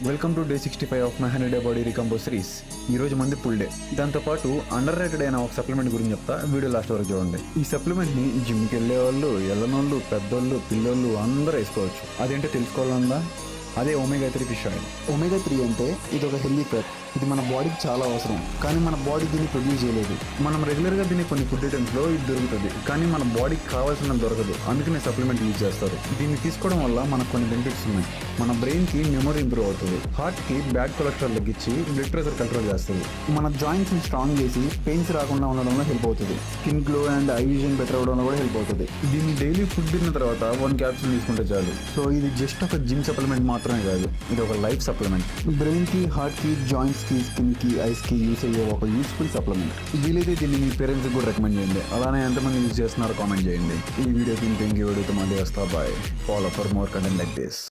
Welcome to day 65 of my 100 day body recomp series. ఈ రోజు మంది ఫుల్ డే. దాంతోపాటు అండర్ రేటెడ్ అయిన ఒక సప్లిమెంట్ గురించి చెప్తా, వీడియో లాస్ట్ వరకు చూడండి. ఈ సప్లిమెంట్ని జిమ్కి వెళ్ళే వాళ్ళు, వెళ్ళనోళ్ళు, పెద్దోళ్ళు, పిల్లోళ్ళు అందరూ వేసుకోవచ్చు. అదేంటో తెలుసుకోవాలన్నా అదే ఒమేగా 3 ఫిష్ ఆయిల్. ఒమేగా 3 అంటే ఇది ఒక హెల్దీ ఫ్యాట్. ఇది మన బాడీకి చాలా అవసరం, కానీ మన బాడీ దీన్ని ప్రొడ్యూస్ చేయలేదు. మనం రెగ్యులర్గా తినే కొన్ని ఫుడ్ ఐటమ్స్లో ఇది దొరుకుతుంది, కానీ మన బాడీకి కావాల్సిన దొరకదు. అందుకనే సప్లిమెంట్ యూజ్ చేస్తారు. దీన్ని తీసుకోవడం వల్ల మనకు కొన్ని బెనిఫిట్స్ ఉన్నాయి. మన బ్రెయిన్కి మెమరీ ఇంప్రూవ్ అవుతుంది, హార్ట్కి బ్యాడ్ కొలెస్ట్రాల్ తగ్గించి బ్లడ్ ప్రెషర్ కంట్రోల్ చేస్తుంది, మన జాయింట్స్ని స్ట్రాంగ్ చేసి పెయిన్స్ రాకుండా ఉండడంలో హెల్ప్ అవుతుంది. Skin glow and eye vision better అవడంలో కూడా హెల్ప్ అవుతుంది. దీన్ని డైలీ ఫుడ్ తిన్న తర్వాత 1 క్యాప్సూల్ తీసుకుంటే చాలు. సో ఇది జస్ట్ ఒక జిమ్ సప్లిమెంట్ మాత్రమే కాదు, ఇది ఒక లైఫ్ సప్లిమెంట్. బ్రెయిన్కి, హార్ట్కి, జాయింట్స్కి, స్కిన్కి, ఐస్కి యూస్ అయ్యే ఒక యూస్ఫుల్ సప్లిమెంట్. వీలైతే దీన్ని మీ పేరెంట్స్కి కూడా రికమెండ్ చేయండి. అలానే ఎంతమంది యూజ్ చేస్తున్నారో కామెంట్ చేయండి. ఈ వీడియోకి ఇంకేం వీడియోతో మళ్ళీ వస్తా. Bye. Follow for more content like this.